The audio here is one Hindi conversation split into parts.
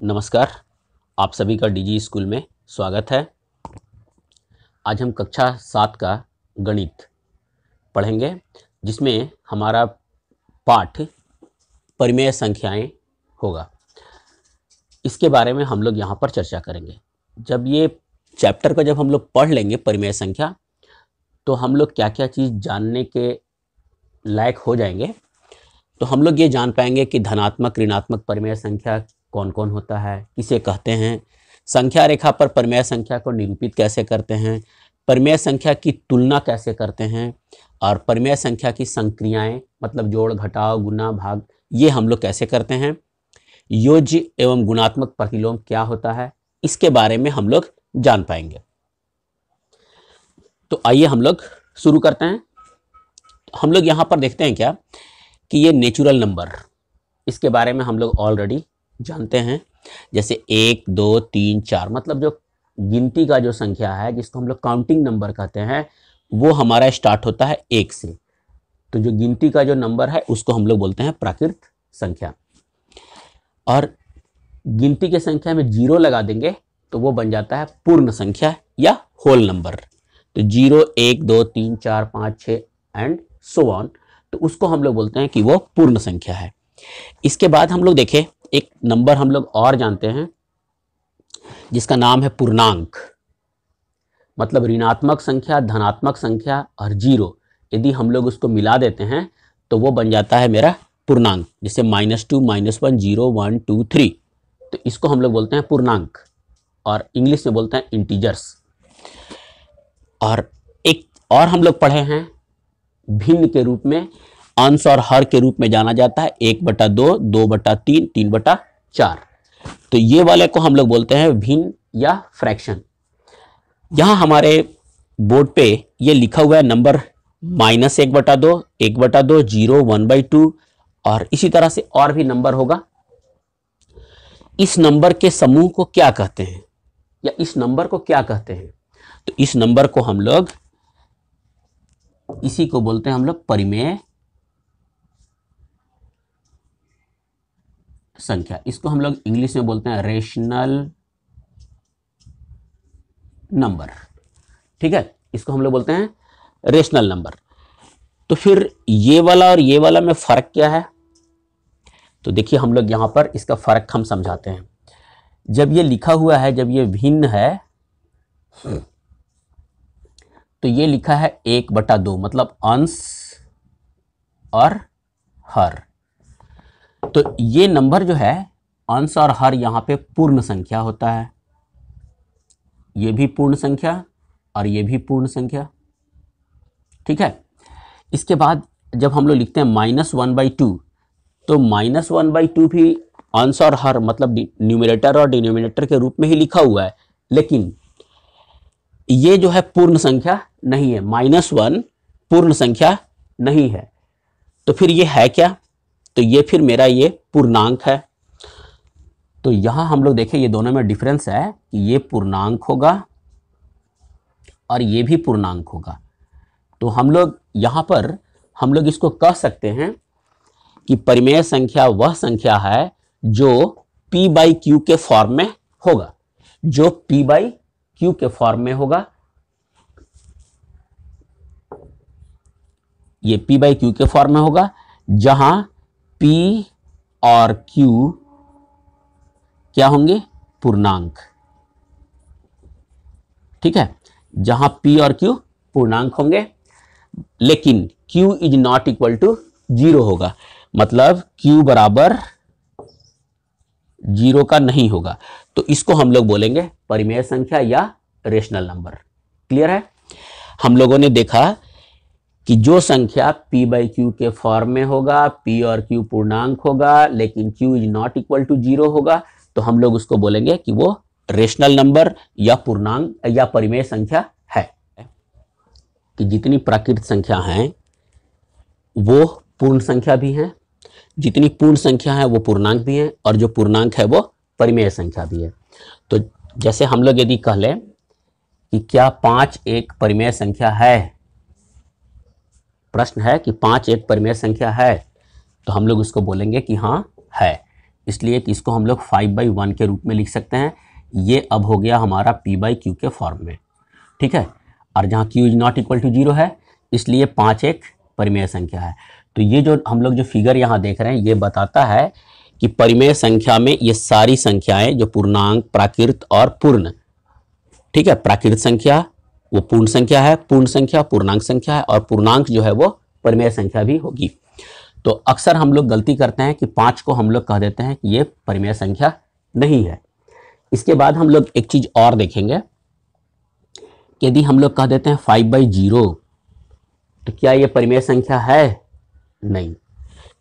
नमस्कार, आप सभी का डीजी स्कूल में स्वागत है। आज हम कक्षा 7 का गणित पढ़ेंगे, जिसमें हमारा पाठ परिमेय संख्याएं होगा। इसके बारे में हम लोग यहाँ पर चर्चा करेंगे। जब ये चैप्टर को हम लोग पढ़ लेंगे परिमेय संख्या, तो हम लोग क्या क्या चीज़ जानने के लायक हो जाएंगे। तो हम लोग ये जान पाएंगे कि धनात्मक ऋणात्मक परिमेय संख्या कौन कौन होता है, किसे कहते हैं, संख्या रेखा पर परिमेय संख्या को निरूपित कैसे करते हैं, परिमेय संख्या की तुलना कैसे करते हैं, और परिमेय संख्या की संक्रियाएं मतलब जोड़ घटाव गुना भाग ये हम लोग कैसे करते हैं, योज्य एवं गुणात्मक प्रतिलोम क्या होता है, इसके बारे में हम लोग जान पाएंगे। तो आइए हम लोग शुरू करते हैं। हम लोग यहाँ पर देखते हैं क्या कि ये नेचुरल नंबर, इसके बारे में हम लोग ऑलरेडी जानते हैं। जैसे 1 2 3 4 मतलब जो गिनती का जो संख्या है, जिसको हम लोग काउंटिंग नंबर कहते हैं, वो हमारा स्टार्ट होता है 1 से। तो जो गिनती का जो नंबर है उसको हम लोग बोलते हैं प्राकृत संख्या। और गिनती के संख्या में 0 लगा देंगे तो वो बन जाता है पूर्ण संख्या या होल नंबर। तो 0 1 2 3 4 5 6 एंड सो ऑन, तो उसको हम लोग बोलते हैं कि वो पूर्ण संख्या है। इसके बाद हम लोग देखें, एक नंबर हम लोग और जानते हैं जिसका नाम है पूर्णांक। मतलब ऋणात्मक संख्या, धनात्मक संख्या और 0 यदि हम लोग उसको मिला देते हैं तो वो बन जाता है मेरा पूर्णांक। जैसे -2 -1 0 1 2 3, तो इसको हम लोग बोलते हैं पूर्णांक और इंग्लिश में बोलते हैं इंटीजर्स। और एक और हम लोग पढ़े हैं भिन्न के रूप में, अंश और हर के रूप में जाना जाता है 1/2 2/3 3/4। तो ये वाले को हम लोग बोलते हैं भिन्न या फ्रैक्शन। यहाँ हमारे बोर्ड पे ये लिखा हुआ है नंबर -1/2 1/2 0 1/2 और इसी तरह से और भी नंबर होगा। इस नंबर के समूह को क्या कहते हैं या इस नंबर को क्या कहते हैं? तो इस नंबर को हम लोग, इसी को बोलते हैं हम लोग परिमेय संख्या। इसको हम लोग इंग्लिश में बोलते हैं रेशनल नंबर। ठीक है, इसको हम लोग बोलते हैं रेशनल नंबर। तो फिर ये वाला और ये वाला में फर्क क्या है? तो देखिए हम लोग यहां पर इसका फर्क हम समझाते हैं। जब ये लिखा हुआ है, जब ये भिन्न है, तो ये लिखा है 1/2 मतलब अंश और हर। तो ये नंबर जो है अंश और हर यहाँ पे पूर्ण संख्या होता है। ये भी पूर्ण संख्या और ये भी पूर्ण संख्या। ठीक है, इसके बाद जब हम लोग लिखते हैं -1/2, तो -1/2 भी अंश और हर मतलब न्यूमरेटर और डिनोमिनेटर के रूप में ही लिखा हुआ है, लेकिन ये जो है पूर्ण संख्या नहीं है। -1 पूर्ण संख्या नहीं है। तो फिर ये है क्या? तो ये फिर मेरा ये पूर्णांक है। तो यहां हम लोग देखें ये दोनों में डिफरेंस है कि ये पूर्णांक होगा और ये भी पूर्णांक होगा। तो हम लोग यहां पर हम लोग इसको कह सकते हैं कि परिमेय संख्या वह संख्या है जो p/q के फॉर्म में होगा। जो p/q के फॉर्म में होगा, ये p/q के फॉर्म में होगा, जहां p और q क्या होंगे? पूर्णांक। ठीक है, जहां p और q पूर्णांक होंगे, लेकिन q is not equal to 0 होगा। मतलब q बराबर 0 का नहीं होगा। तो इसको हम लोग बोलेंगे परिमेय संख्या या रेशनल नंबर। क्लियर है? हम लोगों ने देखा कि जो संख्या p/q के फॉर्म में होगा, p और q पूर्णांक होगा, लेकिन q is not equal to 0 होगा, तो हम लोग उसको बोलेंगे कि वो रेशनल नंबर या पूर्णांक या परिमेय संख्या है। कि जितनी प्राकृत संख्या हैं वो पूर्ण संख्या भी हैं, जितनी पूर्ण संख्या है वो पूर्णांक भी हैं, और जो पूर्णांक है वो परिमेय संख्या भी है। तो जैसे हम लोग यदि कह लें कि क्या 5 एक परिमेय संख्या है, प्रश्न है कि 5 एक परिमेय संख्या है, तो हम लोग उसको बोलेंगे कि हाँ है। इसलिए कि इसको हम लोग 5/1 के रूप में लिख सकते हैं। ये अब हो गया हमारा p/q के फॉर्म में, ठीक है। और जहाँ q is not equal to 0 है, इसलिए 5 एक परिमेय संख्या है। तो ये जो हम लोग जो फिगर यहाँ देख रहे हैं, ये बताता है कि परिमेय संख्या में ये सारी संख्याएं जो पूर्णांक, प्राकृत और पूर्ण, ठीक है, प्राकृत संख्या वो पूर्ण संख्या है, पूर्ण संख्या पूर्णांक संख्या है, और पूर्णांक जो है वो परिमेय संख्या भी होगी। तो अक्सर हम लोग गलती करते हैं कि 5 को हम लोग कह देते हैं कि ये परिमेय संख्या नहीं है। इसके बाद हम लोग एक चीज और देखेंगे कि यदि हम लोग कह देते हैं 5/0, तो क्या ये परिमेय संख्या है? नहीं,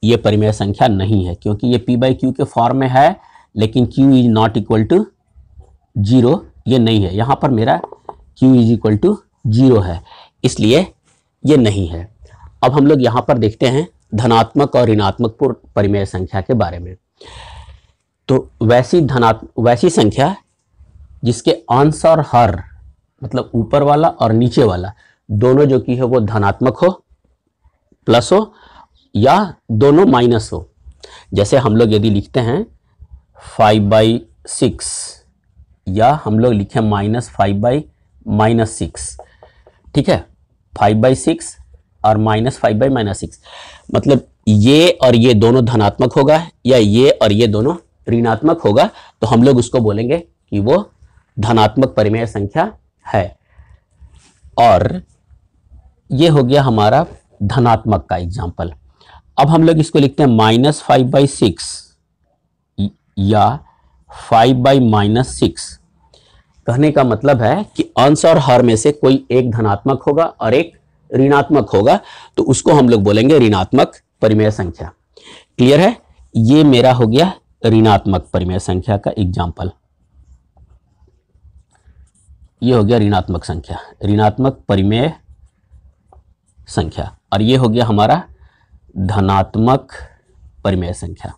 ये परिमेय संख्या नहीं है, क्योंकि ये p/q के फॉर्म में है, लेकिन q is not equal to 0 ये नहीं है। यहाँ पर मेरा q इज इक्वल टू 0 है, इसलिए ये नहीं है। अब हम लोग यहाँ पर देखते हैं धनात्मक और ऋणात्मक परिमेय संख्या के बारे में। तो वैसी संख्या जिसके अंश और हर, मतलब ऊपर वाला और नीचे वाला दोनों जो कि है वो धनात्मक हो, प्लस हो, या दोनों माइनस हो। जैसे हम लोग यदि लिखते हैं 5/6, या हम लोग लिखें -5/-6, ठीक है, 5/6 और -5/-6, मतलब ये और ये दोनों धनात्मक होगा, या ये और ये दोनों ऋणात्मक होगा, तो हम लोग उसको बोलेंगे कि वो धनात्मक परिमेय संख्या है। और ये हो गया हमारा धनात्मक का एग्जाम्पल। अब हम लोग इसको लिखते हैं -5/6 या 5/-6। कहने का मतलब है कि अंश और हर में से कोई एक धनात्मक होगा और एक ऋणात्मक होगा, तो उसको हम लोग बोलेंगे ऋणात्मक परिमेय संख्या। क्लियर है? ये मेरा हो गया ऋणात्मक परिमेय संख्या का एग्जाम्पल। ये हो गया ऋणात्मक संख्या, ऋणात्मक परिमेय संख्या। और ये हो गया हमारा धनात्मक परिमेय संख्या,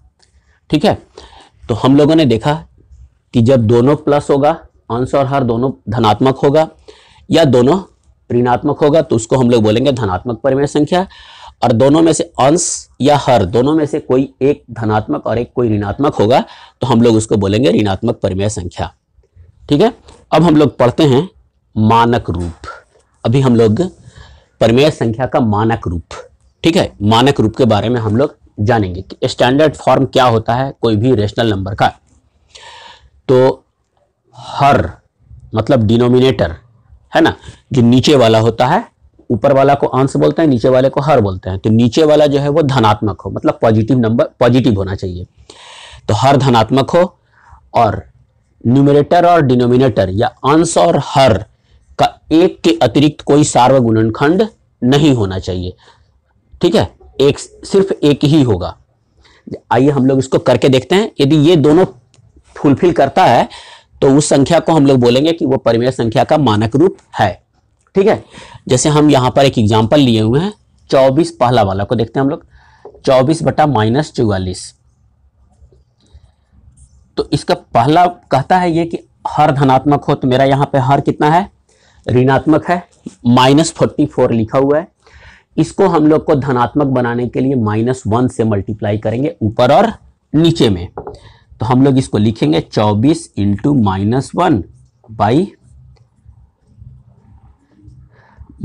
ठीक है। तो हम लोगों ने देखा कि जब दोनों प्लस होगा, अंश और हर दोनों धनात्मक होगा, या दोनों ऋणात्मक होगा, तो उसको हम लोग बोलेंगे धनात्मक परिमेय संख्या। और दोनों में से अंश या हर दोनों में से कोई एक धनात्मक और एक कोई ऋणात्मक होगा, तो हम लोग उसको बोलेंगे ऋणात्मक परिमेय संख्या, ठीक है। अब हम लोग पढ़ते हैं मानक रूप। अभी हम लोग परिमेय संख्या का मानक रूप, ठीक है, मानक रूप के बारे में हम लोग जानेंगे कि स्टैंडर्ड फॉर्म क्या होता है कोई भी रेशनल नंबर का। तो हर मतलब डिनोमिनेटर है ना, जो नीचे वाला होता है, ऊपर वाला को अंश बोलते हैं, नीचे वाले को हर बोलते हैं। तो नीचे वाला जो है वो धनात्मक हो, मतलब पॉजिटिव नंबर, पॉजिटिव होना चाहिए। तो हर धनात्मक हो, और न्यूमरेटर और डिनोमिनेटर या अंश और हर का एक के अतिरिक्त कोई सार्वगुणनखंड नहीं होना चाहिए, ठीक है, एक सिर्फ एक ही होगा। आइए हम लोग इसको करके देखते हैं। यदि ये दोनों फुलफिल करता है, तो उस संख्या को हम लोग बोलेंगे कि वो परिमेय संख्या का मानक रूप है, ठीक है। जैसे हम यहां पर एक एग्जांपल लिए हुए हैं, 24 पहला वाला को देखते हैं हम लोग। 24/-44, तो इसका पहला कहता है ये कि हर धनात्मक हो, तो मेरा यहाँ पे हर कितना है? ऋणात्मक है, -44 लिखा हुआ है। इसको हम लोग को धनात्मक बनाने के लिए -1 से मल्टीप्लाई करेंगे ऊपर और नीचे में। तो हम लोग इसको लिखेंगे 24 × -1 बाई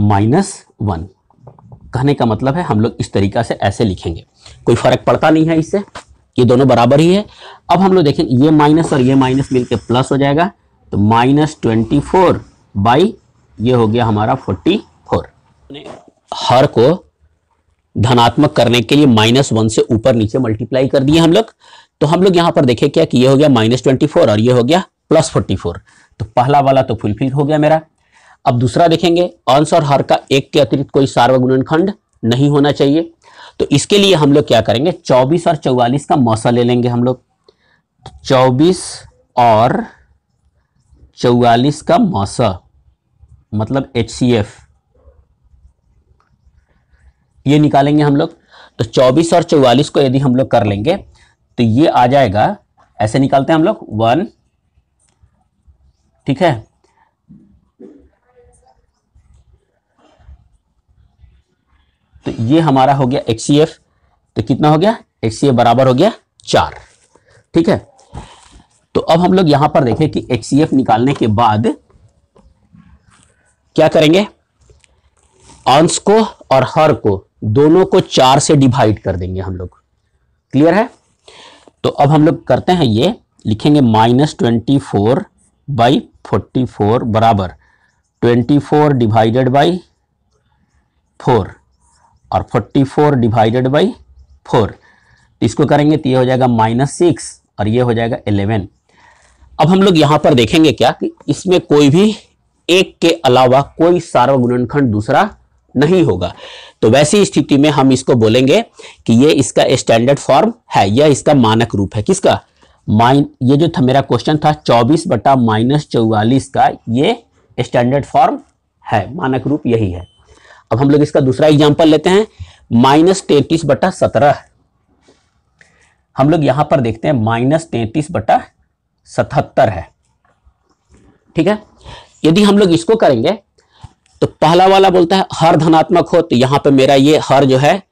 -1। कहने का मतलब है हम लोग इस तरीका से ऐसे लिखेंगे, कोई फर्क पड़ता नहीं है इससे, ये दोनों बराबर ही है। अब हम लोग देखेंगे ये माइनस और ये माइनस मिलके प्लस हो जाएगा, तो -24 बाई ये हो गया हमारा 44। हर को धनात्मक करने के लिए -1 से ऊपर नीचे मल्टीप्लाई कर दिए हम लोग। तो हम लोग यहां पर देखें क्या कि ये हो गया -24 और ये हो गया +44। तो पहला वाला तो फुलफिल हो गया मेरा। अब दूसरा देखेंगे, अंश और हर का एक के अतिरिक्त कोई सार्वगुणनखंड नहीं होना चाहिए। तो इसके लिए हम लोग क्या करेंगे, 24 और 44 का मौसा ले लेंगे हम लोग। 24 और 44 का मौसा मतलब HCF, ये निकालेंगे हम लोग। तो 24 और 44 को यदि हम लोग कर लेंगे, तो ये आ जाएगा, ऐसे निकालते हैं हम लोग 1, ठीक है। तो ये हमारा हो गया HCF। तो कितना हो गया? HCF बराबर हो गया 4। ठीक है, तो अब हम लोग यहां पर देखें कि HCF निकालने के बाद क्या करेंगे, अंश को और हर को दोनों को 4 से डिवाइड कर देंगे हम लोग। क्लियर है? तो अब हम लोग करते हैं, ये लिखेंगे -24/44 बराबर 24 डिवाइडेड बाई 4 और 44 डिवाइडेड बाई 4। इसको करेंगे तो ये हो जाएगा -6 और ये हो जाएगा 11। अब हम लोग यहां पर देखेंगे क्या कि इसमें कोई भी एक के अलावा कोई सार्वगुणनखंड दूसरा नहीं होगा। तो वैसी स्थिति में हम इसको बोलेंगे कि ये इसका स्टैंडर्ड फॉर्म है, यह इसका मानक रूप है। किसका? ये जो था मेरा क्वेश्चन था 24/-44 का, ये स्टैंडर्ड फॉर्म है, मानक रूप यही है। अब हम लोग इसका दूसरा एग्जांपल लेते हैं, -33/17। हम लोग यहां पर देखते हैं -33/77 है। ठीक है, यदि हम लोग इसको करेंगे तो पहला वाला बोलता है हर धनात्मक हो, तो यहां पे मेरा ये हर जो है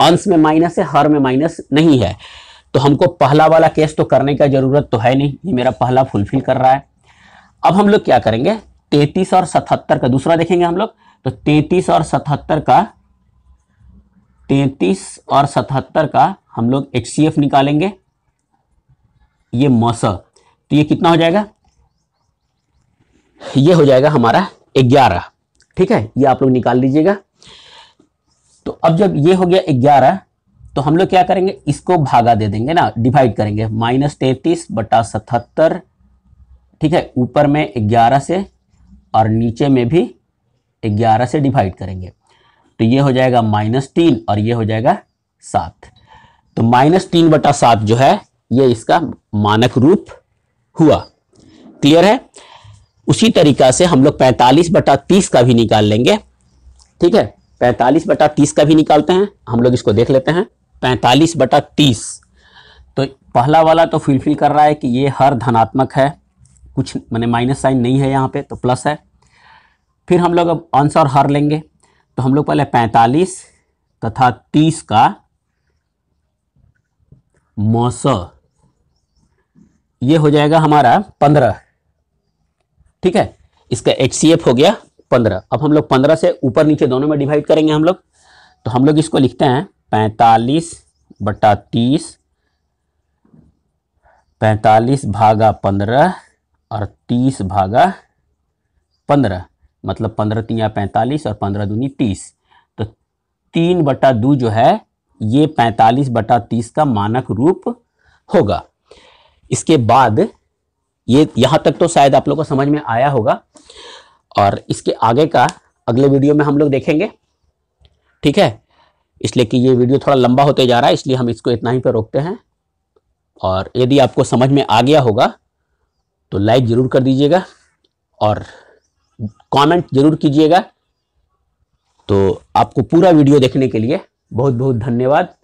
अंश में माइनस है, हर में माइनस नहीं है, तो हमको पहला वाला केस तो करने का जरूरत तो है नहीं, ये मेरा पहला फुलफिल कर रहा है। अब हम लोग क्या करेंगे, 33 और 77 का दूसरा देखेंगे हम लोग, तो 33 और 77 का हम लोग HCF निकालेंगे, ये मौस, तो ये कितना हो जाएगा, ये हो जाएगा हमारा 11। ठीक है, ये आप लोग निकाल लीजिएगा। तो अब जब ये हो गया 11, तो हम लोग क्या करेंगे, इसको भागा दे देंगे ना, डिवाइड करेंगे, -33/77। ठीक है, ऊपर में 11 से और नीचे में भी 11 से डिवाइड करेंगे, तो ये हो जाएगा -3 और ये हो जाएगा 7। तो -3/7 जो है ये इसका मानक रूप हुआ। क्लियर है? उसी तरीका से हम लोग 45/30 का भी निकाल लेंगे। ठीक है, 45/30 का भी निकालते हैं, हम लोग इसको देख लेते हैं। 45/30, तो पहला वाला तो फुलफिल कर रहा है कि ये हर धनात्मक है, कुछ मैंने माइनस साइन नहीं है यहाँ पे, तो प्लस है। फिर हम लोग अब अंश और हर लेंगे, तो हम लोग पहले 45 तथा 30 का मौस, ये हो जाएगा हमारा 15। ठीक है, इसका HCF हो गया 15। अब हम लोग 15 से ऊपर नीचे दोनों में डिवाइड करेंगे हम लोग, तो हम लोग इसको लिखते हैं 45/30, 45/15 और 30/15, मतलब 15×3 45 और 15×2 30, तो 3/2 जो है ये 45/30 का मानक रूप होगा। इसके बाद ये यहां तक तो शायद आप लोगों को समझ में आया होगा, और इसके आगे का अगले वीडियो में हम लोग देखेंगे। ठीक है, इसलिए कि ये वीडियो थोड़ा लंबा होते जा रहा है, इसलिए हम इसको इतना ही पे रोकते हैं। और यदि आपको समझ में आ गया होगा तो लाइक जरूर कर दीजिएगा और कमेंट जरूर कीजिएगा। तो आपको पूरा वीडियो देखने के लिए बहुत बहुत धन्यवाद।